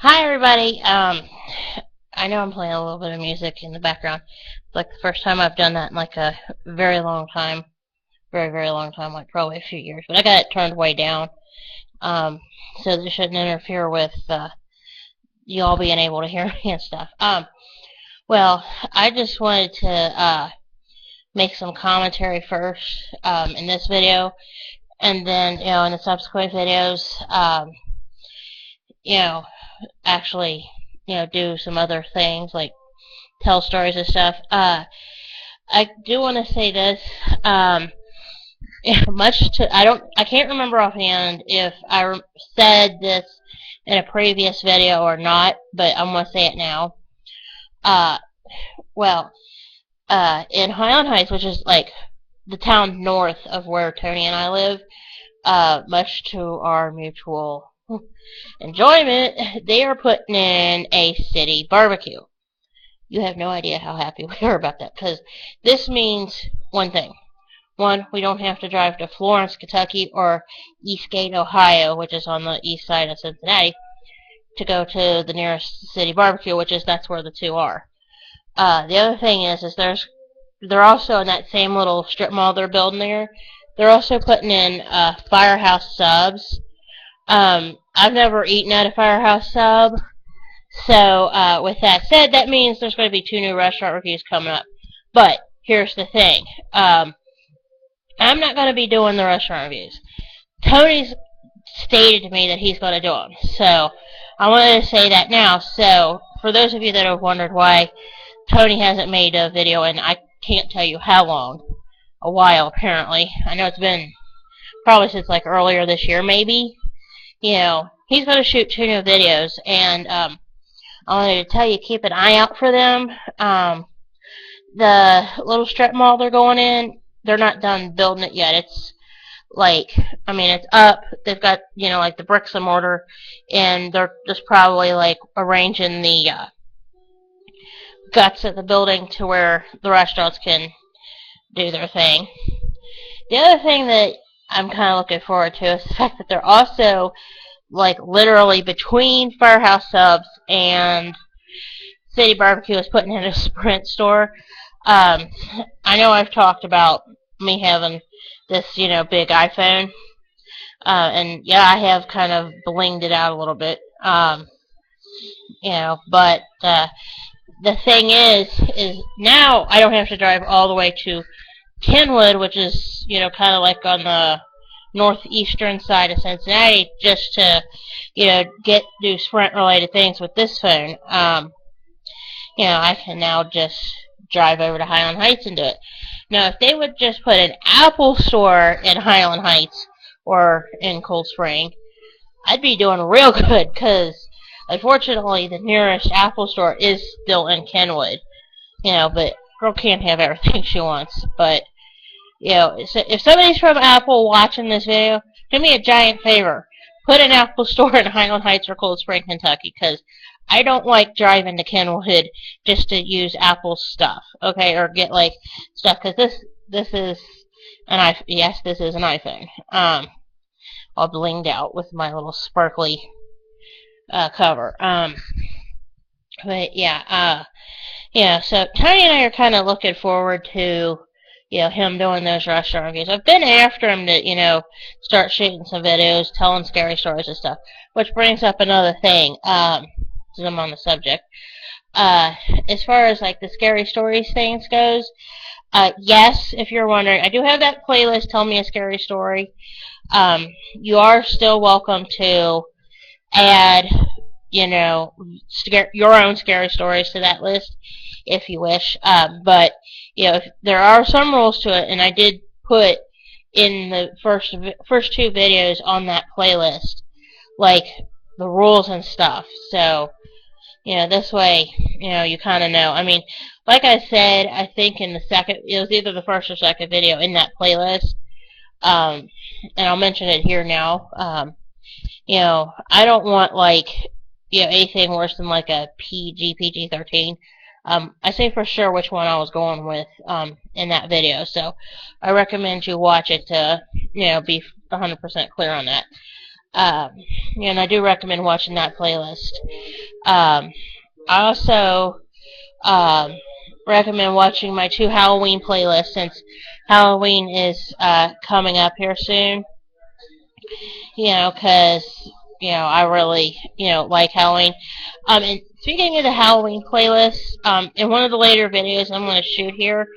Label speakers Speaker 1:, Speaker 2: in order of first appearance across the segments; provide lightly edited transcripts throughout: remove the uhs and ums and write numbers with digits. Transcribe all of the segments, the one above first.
Speaker 1: Hi everybody. I know I'm playing a little bit of music in the background. It's like the first time I've done that in like a very long time, very long time, like probably a few years. But I got it turned way down, um, so this shouldn't interfere with you all being able to hear me and stuff. Well, I just wanted to make some commentary first in this video, and then in the subsequent videos, you know, actually do some other things like tell stories and stuff. I do want to say this. I can't remember offhand if I said this in a previous video or not, but I'm gonna say it now. Uh, well, in Highland Heights, which is like the town north of where Tony and I live, much to our mutual enjoyment, they are putting in a city barbecue. You have no idea how happy we are about that, because this means one thing. One, we don't have to drive to Florence, Kentucky, or Eastgate, Ohio, which is on the east side of Cincinnati, to go to the nearest city barbecue, that's where the two are. The other thing is they're also in that same little strip mall they're building there. They're also putting in Firehouse subs. I've never eaten at a Firehouse sub, so with that said, that means there's going to be two new restaurant reviews coming up. But here's the thing. I'm not going to be doing the restaurant reviews. Tony's stated to me that he's going to do them. So I wanted to say that now. So for those of you that have wondered why Tony hasn't made a video in I can't tell you how long, a while apparently. I know it's been probably since like earlier this year maybe. He's going to shoot two new videos, and I wanted to tell you, keep an eye out for them. The little strip mall they're going in, they're not done building it yet. It's it's up. They've got, like the bricks and mortar, and they're just probably like arranging the guts of the building to where the restaurants can do their thing. The other thing that I'm kind of looking forward to is the fact that they're also, like, literally between Firehouse Subs and City Barbecue is putting in a Sprint store. I know I've talked about me having this, big iPhone. And yeah, I have kind of blinged it out a little bit. But the thing is now I don't have to drive all the way to Kenwood, which is, kind of like on the northeastern side of Cincinnati, just to, do Sprint-related things with this phone. I can now just drive over to Highland Heights and do it. Now, if they would just put an Apple store in Highland Heights or in Cold Spring, I'd be doing real good, because unfortunately the nearest Apple store is still in Kenwood. But girl can't have everything she wants. But if somebody's from Apple watching this video, do me a giant favor. Put an Apple store in Highland Heights or Cold Spring, Kentucky, because I don't like driving to Kenwood just to use Apple stuff, okay, or get like stuff, because this is an this is an iPhone, all blinged out with my little sparkly cover, but yeah, so Tony and I are kind of looking forward to him doing those restaurant reviews. I've been after him to, start shooting some videos, telling scary stories and stuff. Which brings up another thing, since I'm on the subject. As far as, like, the scary stories things goes, yes, if you're wondering, I do have that playlist, Tell Me a Scary Story. You are still welcome to add, your own scary stories to that list, if you wish. But if there are some rules to it, and I did put in the first two videos on that playlist, like the rules and stuff. So this way, you kind of know. I mean, like I said, I think in the second, it was either the first or second video in that playlist, and I'll mention it here now. I don't want like anything worse than like a PG-13. I say for sure which one I was going with in that video, so I recommend you watch it to be 100% clear on that. Um, and I do recommend watching that playlist. Um, I also recommend watching my 2 Halloween playlists since Halloween is coming up here soon. Because I really like Halloween. And speaking of the Halloween playlist, in one of the later videos I'm going to shoot here,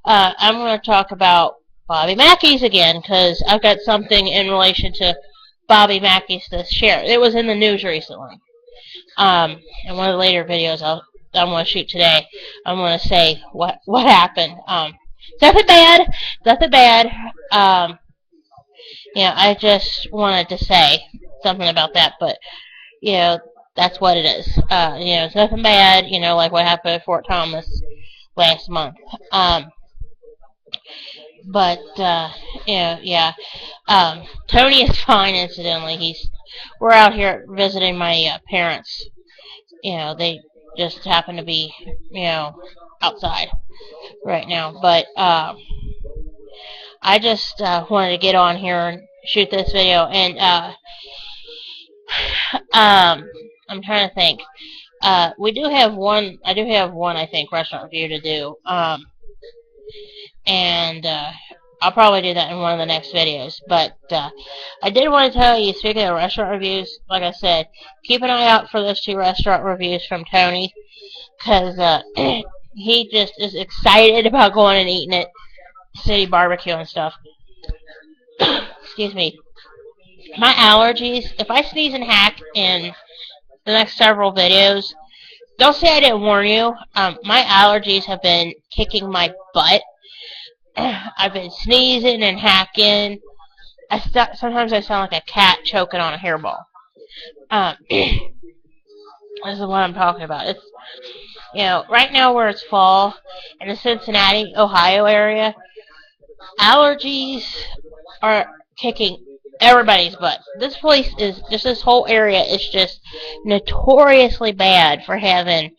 Speaker 1: I'm going to talk about Bobby Mackey's again because I've got something in relation to Bobby Mackey's to share. It was in the news recently. In one of the later videos I'm going to shoot today, I'm going to say what happened. Nothing bad. Nothing bad. I just wanted to say something about that, but that's what it is. It's nothing bad. Like what happened at Fort Thomas last month. But yeah. Tony is fine. Incidentally, we're out here visiting my parents. They just happen to be outside right now. But I just wanted to get on here and shoot this video, and I'm trying to think. We do have one. I do have one, I think, restaurant review to do. And I'll probably do that in one of the next videos. But I did want to tell you, speaking of restaurant reviews, like I said, keep an eye out for those 2 restaurant reviews from Tony, because he just is excited about going and eating at City Barbecue and stuff. Excuse me. My allergies, if I sneeze and hack in the next several videos, don't say I didn't warn you. My allergies have been kicking my butt. I've been sneezing and hacking. Sometimes I sound like a cat choking on a hairball. This is what I'm talking about. It's right now where it's fall in the Cincinnati, Ohio area, allergies are kicking everybody's butt. This place is just this whole area is just notoriously bad for having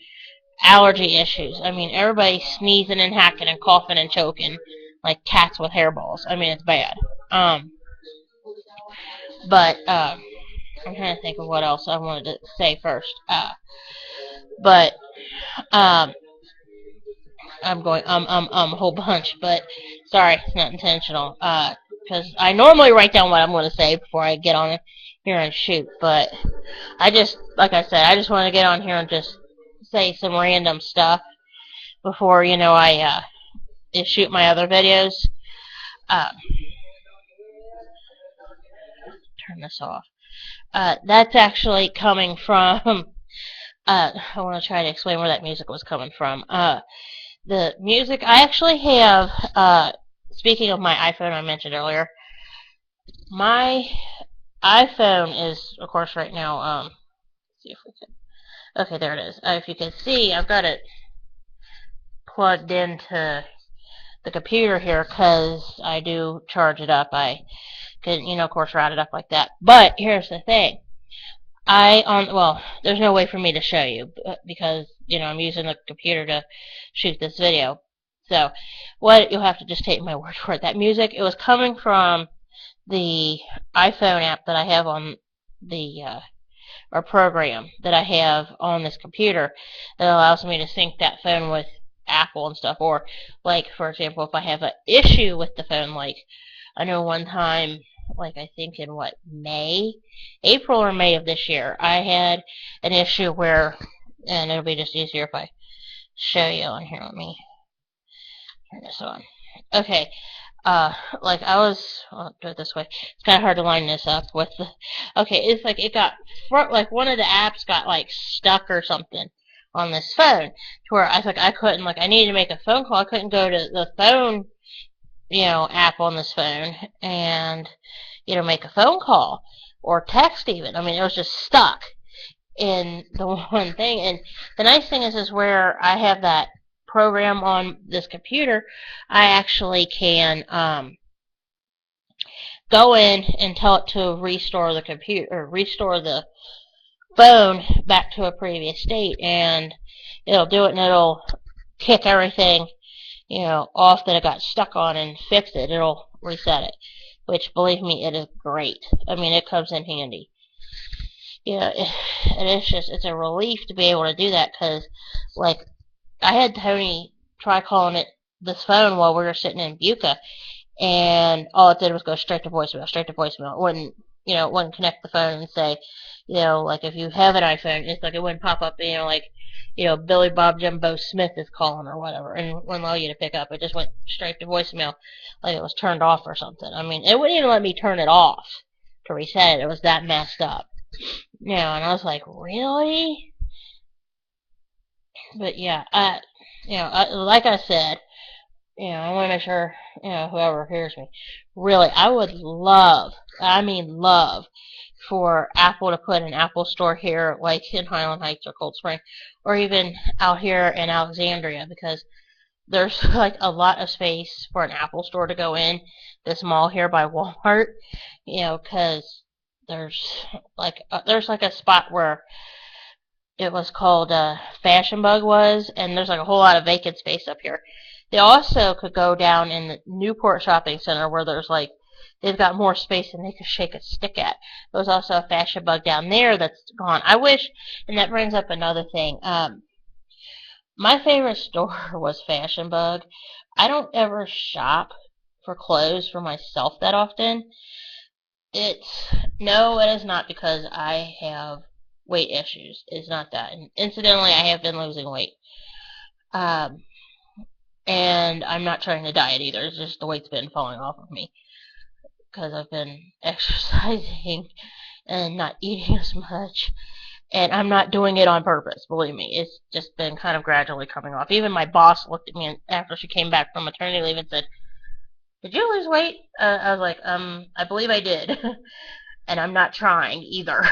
Speaker 1: allergy issues. I mean, everybody's sneezing and hacking and coughing and choking like cats with hairballs. I mean, it's bad. But I'm trying to think of what else I wanted to say first. But I'm going a whole bunch, but sorry, it's not intentional. Because I normally write down what I'm going to say before I get on here and shoot. But like I said, I just want to get on here and just say some random stuff before I shoot my other videos. Turn this off. That's actually coming from. I want to try to explain where that music was coming from. The music I actually have. Speaking of my iPhone, I mentioned earlier. My iPhone is, of course, right now. Let's see if we can. Okay, there it is. If you can see, I've got it plugged into the computer here because I do charge it up. I can, of course, route it up like that. But here's the thing. There's no way for me to show you because, I'm using the computer to shoot this video. So, you'll have to just take my word for it. That music, it was coming from the iPhone app that I have on the, or program that I have on this computer that allows me to sync that phone with Apple and stuff. Or, like, for example, if I have an issue with the phone, like, I know one time, like I think in April or May of this year, I had an issue where, and it'll be just easier if I show you on here. Let me turn this on. Okay, like I'll do it this way. It's kind of hard to line this up with the, okay, it's like it got, like one of the apps got like stuck or something on this phone to where I was like, I couldn't, like I needed to make a phone call. I couldn't go to the phone app on this phone and, make a phone call or text even. I mean, it was just stuck in the one thing. And the nice thing is where I have that program on this computer, I actually can go in and tell it to restore the computer, or restore the phone back to a previous state, and it'll do it, and it'll kick everything off that it got stuck on and fix it. It'll reset it. which, believe me, it is great. I mean, it comes in handy. And it's a relief to be able to do that, because, like, I had Tony try calling it this phone while we were sitting in Buca, and all it did was go straight to voicemail, straight to voicemail. It wouldn't connect the phone and say, like, if you have an iPhone, it's like it wouldn't pop up, like, Billy Bob Jumbo Smith is calling or whatever, and it wouldn't allow you to pick up. It just went straight to voicemail, like it was turned off or something. I mean, it wouldn't even let me turn it off to reset it. It was that messed up. And I was like, really? But yeah, like I said, I want to make sure, whoever hears me, really, I would love, I mean love, for Apple to put an Apple store here, like in Highland Heights or Cold Spring, or even out here in Alexandria, because there's like a lot of space for an Apple store to go in this mall here by Walmart, because there's like a spot where it was called Fashion Bug and there's like a whole lot of vacant space up here. They also could go down in the Newport shopping center where they've got more space than they could shake a stick at. There's also a Fashion Bug down there that's gone. I wish, and that brings up another thing. My favorite store was Fashion Bug. I don't ever shop for clothes for myself that often. It is not because I have weight issues. It's not that. And incidentally, I have been losing weight. And I'm not trying to diet either. It's just the weight's been falling off of me because I've been exercising and not eating as much. And I'm not doing it on purpose, believe me. It's just been kind of gradually coming off. Even my boss looked at me after she came back from maternity leave and said, "Did you lose weight?" I was like, I believe I did. And I'm not trying either.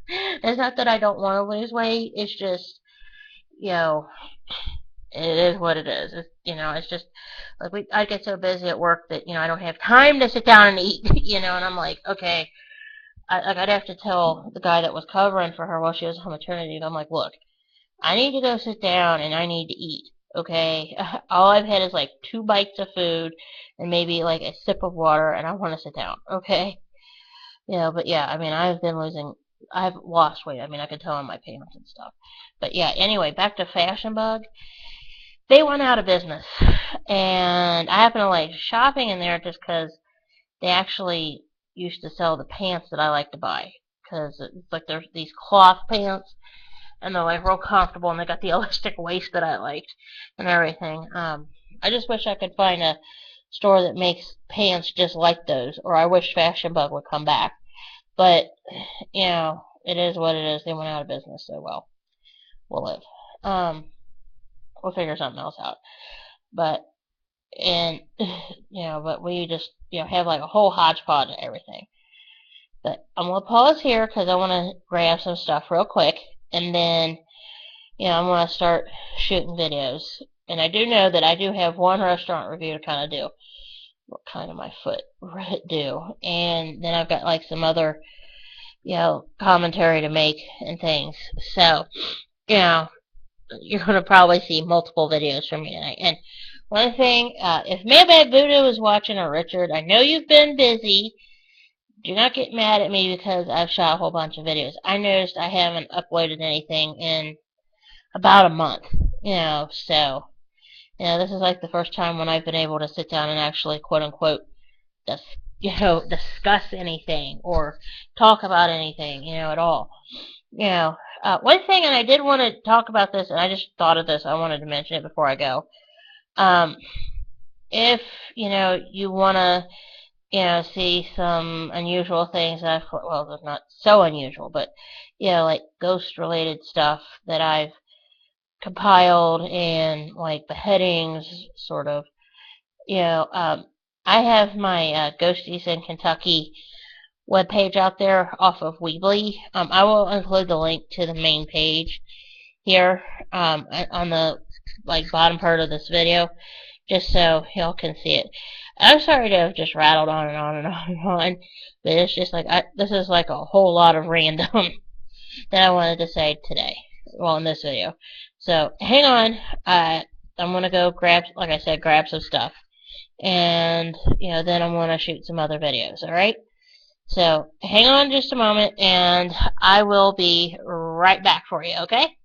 Speaker 1: It's not that I don't want to lose weight. It's just, it is what it is. It's just like I get so busy at work that I don't have time to sit down and eat. And I'm like, okay, I'd have to tell the guy that was covering for her while she was on maternity leave. I'm like, look, I need to go sit down and I need to eat. Okay, all I've had is like 2 bites of food and maybe like a sip of water, and I want to sit down. Okay, but yeah, I mean, I've lost weight. I mean, I can tell on my pants and stuff. But yeah, anyway, back to Fashion Bug. They went out of business, and I happen to like shopping in there just because they actually used to sell the pants that I like to buy, because it's like there's these cloth pants, and they're like real comfortable, and they got the elastic waist that I liked and everything. I just wish I could find a store that makes pants just like those, or I wish Fashion Bug would come back. But it is what it is. They went out of business, so we'll live. We'll figure something else out. But but we just have like a whole hodgepodge of everything. But I'm gonna pause here because I want to grab some stuff real quick, and then I'm gonna start shooting videos. And I do know that I do have one restaurant review to kind of do. What kind of my foot do? And then I've got like some other commentary to make and things. So you're going to probably see multiple videos from me tonight. And one thing, if Mailbag Voodoo is watching, or Richard, I know you've been busy. Do not get mad at me because I've shot a whole bunch of videos. I noticed I haven't uploaded anything in about a month. So this is like the first time when I've been able to sit down and actually, quote unquote, discuss anything or talk about anything, at all. One thing, and I did want to talk about this, and I just thought of this, I wanted to mention it before I go. If, you want to, see some unusual things that they're not so unusual, but, like ghost-related stuff that I've compiled, and, like, beheadings, sort of, I have my Ghosties in Kentucky webpage out there off of Weebly. I will include the link to the main page here on the bottom part of this video, just so y'all can see it. I'm sorry to have just rattled on and on and on and on, but it's just like this is like a whole lot of random that I wanted to say today, in this video. So hang on, I'm gonna go grab, like I said, grab some stuff, and then I'm going to shoot some other videos. Alright? So hang on just a moment, and I will be right back for you, okay?